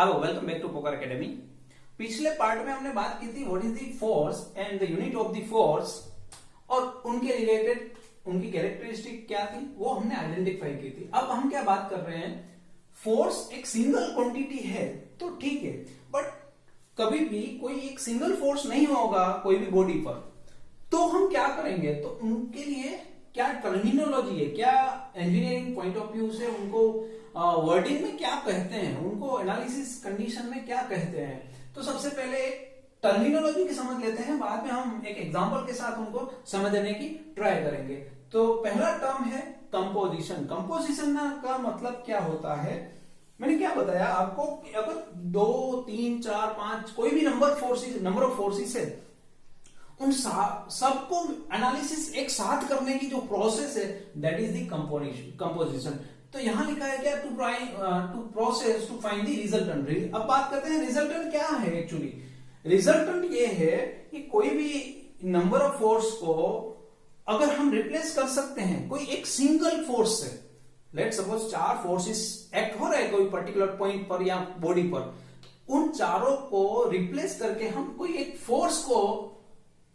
Hello welcome back to poker academy. पिछले part में हमने बात की थी what is the force and the unit of the force और उनके रिलेटेड उनकी कैरेक्टरिस्टिक क्या थी वो हमने आइडेंटिफाई की थी। अब हम क्या बात कर रहे हैं, फोर्स एक सिंगल क्वांटिटी है तो ठीक है, बट कभी भी कोई एक सिंगल फोर्स नहीं होगा कोई भी बॉडी पर, तो हम क्या करेंगे, तो उनके लिए क्या टर्मिनोलॉजी है, क्या इंजीनियरिंग पॉइंट ऑफ व्यू से उनको वर्डिंग में क्या कहते हैं, उनको एनालिसिस कंडीशन में क्या कहते हैं। तो सबसे पहले टर्मिनोलॉजी की समझ लेते हैं, बाद में हम एक एग्जांपल के साथ उनको समझने की ट्राई करेंगे। तो पहला टर्म है कंपोजिशन। कंपोजिशन का मतलब क्या होता है, मैंने क्या बताया आपको, अगर 2, 3, 4, 5 कोई भी नंबर ऑफ फोर्सेस है, उन सबको एनालिसिस एक साथ करने की जो प्रोसेस है दैट इज द कंपोजिशन। तो यहां लिखा है क्या, to process to find the resultant. अब बात करते हैं रिजल्टेंट क्या है। एक्चुअली रिजल्टेंट ये है कि कोई भी नंबर ऑफ फोर्स को अगर हम रिप्लेस कर सकते हैं कोई एक सिंगल फोर्स से, लेट सपोज 4 फोर्सेस एक्ट हो रहे हैं कोई पर्टिकुलर पॉइंट पर या बॉडी पर, उन चारों को रिप्लेस करके हम कोई एक फोर्स को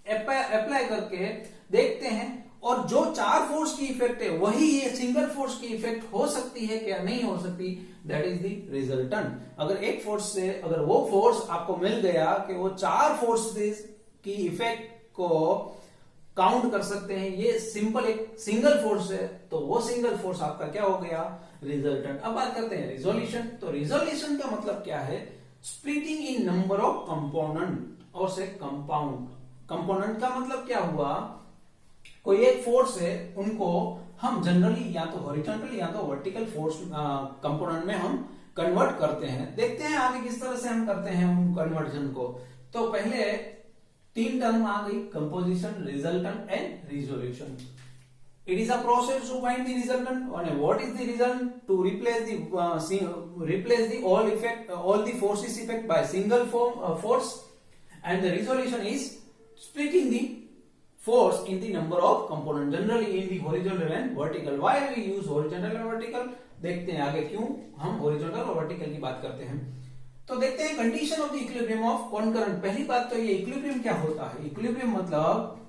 अप्लाई करके देखते हैं, और जो 4 फोर्स की इफेक्ट है वही ये सिंगल फोर्स की इफेक्ट हो सकती है क्या नहीं हो सकती, दैट इज द रिजल्टेंट। अगर एक फोर्स से अगर वो फोर्स आपको मिल गया कि वो 4 फोर्सेस की इफेक्ट को काउंट कर सकते हैं, ये सिंपल एक सिंगल फोर्स है, तो वो सिंगल फोर्स आपका क्या हो गया, रिजल्टेंट। अब बात करते हैं रिजोल्यूशन। तो रिजोल्यूशन का मतलब क्या है, splitting in number of component और से कंपाउंड। कंपोनेंट का मतलब क्या हुआ, कोई एक फोर्स है, उनको हम जनरली या तो हॉरिजॉन्टल या तो वर्टिकल फोर्स कंपोनेंट में हम कन्वर्ट करते हैं। देखते हैं आगे किस तरह से हम करते हैं उन कन्वर्जन को। तो पहले 3 टर्म आ गई, composition, resultant and resolution. It is a process to find the resultant. And what is the result? To replace the all the forces effect by single force, and the resolution is splitting the force in the number of components, generally in the horizontal and vertical. Why we use horizontal and vertical? देखते हैं आगे क्यों हम horizontal और vertical की बात करते हैं। तो देखते हैं condition of the equilibrium of कॉनकरेंट। पहली बात तो ये इक्विलिब्रियम क्या होता है, इक्विलिब्रियम मतलब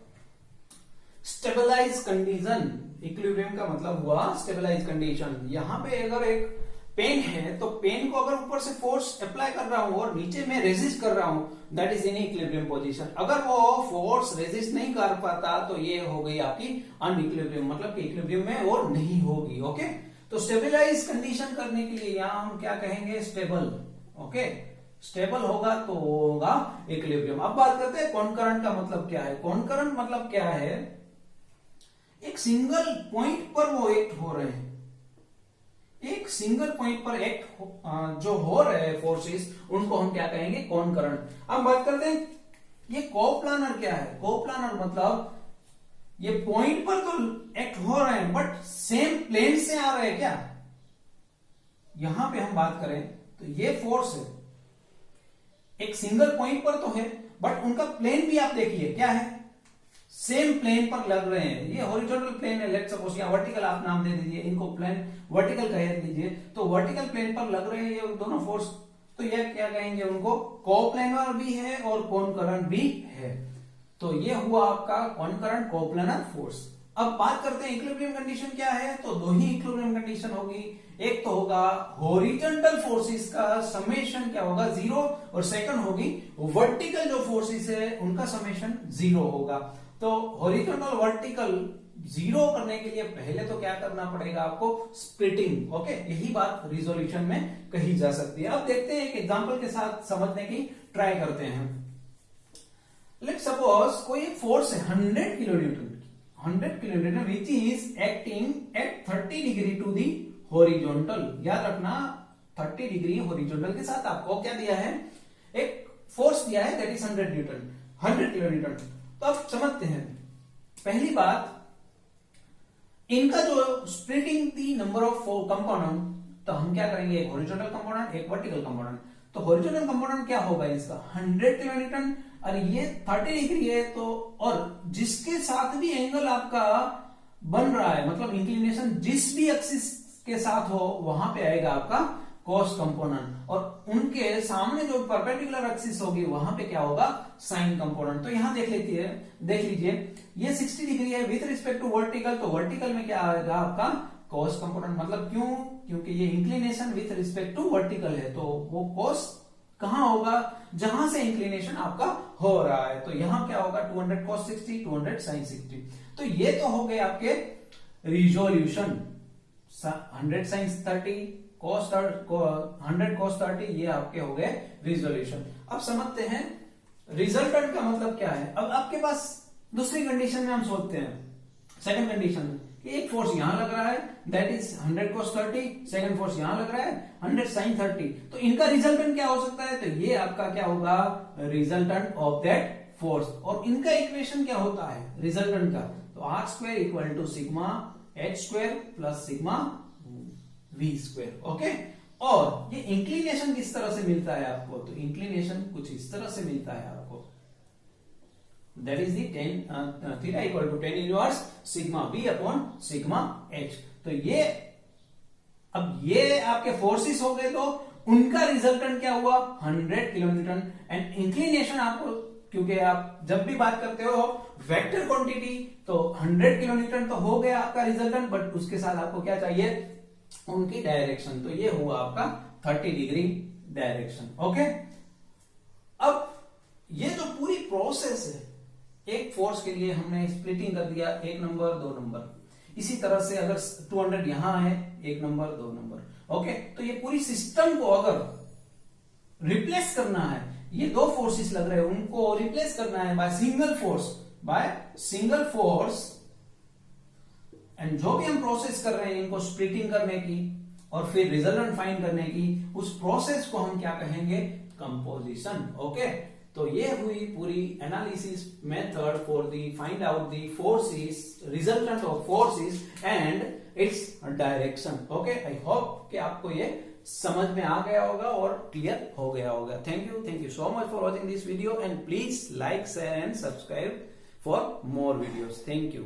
स्टेबलाइज कंडीशन। इक्विलिब्रियम का मतलब हुआ स्टेबलाइज कंडीशन। यहां पे अगर एक पेन है तो पेन को अगर ऊपर से फोर्स अप्लाई कर रहा हूं और नीचे में रेजिस्ट कर रहा हूं, that is in equilibrium position. अगर वो फोर्स रेजिस्ट नहीं कर पाता तो ये हो गई आपकी अनइक्विलिब्रियम, मतलब कि इक्विलिब्रियम में वो नहीं होगी। ओके, तो स्टेबलाइज कंडीशन करने के लिए यहां हम क्या कहेंगे, स्टेबल। ओके, स्टेबल होगा तो होगा इक्विलिब्रियम। अब बात करते हैं कॉनकरेंट का मतलब क्या है। कॉनकरेंट मतलब क्या है, एक सिंगल पॉइंट पर वो एक्ट हो रहे हैं, एक सिंगल पॉइंट पर एक्ट जो हो रहे हैं फोर्सेस, उनको हम क्या कहेंगे, कॉनकरेंट। अब बात करते हैं ये कोप्लानर क्या है। कोप्लानर मतलब ये पॉइंट पर तो एक्ट हो रहे हैं बट सेम प्लेन से आ रहे हैं क्या। यहां पे हम बात करें तो ये फोर्स है, एक सिंगल पॉइंट पर तो है बट उनका प्लेन भी आप देखिए क्या है, सेम प्लेन पर लग रहे हैं। ये हॉरिजॉन्टल प्लेन है, लेट्स सपोज, या वर्टिकल आप नाम दे दीजिए, इनको प्लेन वर्टिकल कह दीजिए। तो वर्टिकल प्लेन पर लग रहे हैं ये दोनों फोर्स, तो ये क्या कहेंगे, उनको कोप्लानर भी है और कॉनकरेंट भी है। तो ये हुआ आपका कॉनकरेंट कोप्लानर फोर्स। अब बात करते हैं इक्विलिब्रियम कंडीशन क्या है। तो 2 ही इक्विलिब्रियम कंडीशन होगी, एक तो होगा हॉरिजॉन्टल फोर्सेस का समेशन क्या होगा, 0, और सेकंड होगी वर्टिकल जो फोर्सेस है उनका समेशन 0 होगा। तो हॉरिजॉन्टल वर्टिकल 0 करने के लिए पहले तो क्या करना पड़ेगा आपको, स्प्लिटिंग। ओके, यही बात रिजोल्यूशन में कही जा सकती है। अब देखते हैं एक एग्जांपल के साथ समझने की ट्राई करते हैं। लेट्स सपोज कोई एक फोर्स है 100 kilonewton which is acting at 30 degree to the horizontal. याद रखना 30 डिग्री हॉरिजॉन्टल के साथ आपको क्या दिया है, एक फोर्स दिया है, दैट इज 100 किलोन्यूटन। तो अब समझते हैं, पहली बात, इनका जो splitting the number of component, तो हम क्या करेंगे, एक हॉरिजॉन्टल कंपोनेंट एक वर्टिकल कंपोनेंट। तो हॉरिजॉन्टल कंपोनेंट क्या होगा इसका, 100 किलोन्यूटन, और ये 30 डिग्री है, तो और जिसके साथ भी एंगल आपका बन रहा है, मतलब इंक्लिनेशन जिस भी एक्सिस के साथ हो वहां पे आएगा आपका कॉस्ट कंपोनेंट, और उनके सामने जो परपेंडिकुलर एक्सिस होगी वहां पे क्या होगा, साइन कंपोनेंट। तो यहां देख लीजिए ये 60 डिग्री है विथ रिस्पेक्ट टू वर्टिकल, तो वर्टिकल में क्या आएगा आपका कॉस कंपोनेंट। मतलब क्यों, क्योंकि ये inclination with respect to vertical है, तो वो कॉस कहां होगा, जहां से इंक्लिनेशन आपका हो रहा है। तो यहां क्या होगा 200 cos 60, 200 sin 60। तो ये तो हो गए आपके रिजोल्यूशन, 100 sin 30 100 cos 30, ये आपके हो गए रिजोल्यूशन। अब समझते हैं रिजल्टेंट का मतलब क्या है। अब आपके पास दूसरी कंडीशन में हम सोचते हैं, सेकंड कंडीशन में कि एक फोर्स यहां लग रहा है that is 100 cos 30, second force यहां लग रहा है 100 sin 30, तो इनका रिजल्टेंट क्या हो सकता है, तो ये आपका क्या होगा रिजल्टेंट ऑफ दैट फोर्स। और इनका इक्वेशन क्या होता है रिजल्टेंट का, तो R square equal to sigma H square plus sigma V square. Okay, और ये इंक्लिनेशन किस तरह से मिलता है आपको, तो इंक्लिनेशन कुछ इस तरह से मिलता है आपको, that is the theta equal to 10 inverse sigma B upon sigma H. तो ये अब ये आपके फोर्सेस हो गए, तो उनका रिजल्टेंट क्या हुआ 100 किलोन्यूटन। एंड इंक्लिनेशन आपको, क्योंकि आप जब भी बात करते हो वेक्टर क्वांटिटी, तो 100 किलोन्यूटन तो हो गया आपका रिजल्टेंट, बट उसके साथ आपको क्या चाहिए उनकी डायरेक्शन, तो ये हुआ आपका 30 डिग्री डायरेक्शन। ओके, अब ये जो पूरी प्रोसेस है, एक फोर्स के लिए हमने स्प्लिटिंग कर दिया 1 नंबर 2 नंबर, इसी तरह से अगर 200 यहां है 1 नंबर 2 नंबर। ओके, तो ये पूरी सिस्टम को अगर रिप्लेस करना है, ये दो फोर्सेस लग रहे हैं उनको रिप्लेस करना है बाय सिंगल फोर्स, एंड जो भी हम प्रोसेस कर रहे हैं इनको स्प्लिटिंग करने की और फिर रिजल्टेंट फाइंड करने की, उस प्रोसेस को हम क्या कहेंगे कंपोजिशन। ओके, तो ये हुई पूरी analysis method for the find out the forces, resultant of forces and its direction. Okay, I hope कि आपको ये समझ में आ गया होगा और क्लियर हो गया होगा। Thank you so much for watching this video and please like share and subscribe for more videos. Thank you.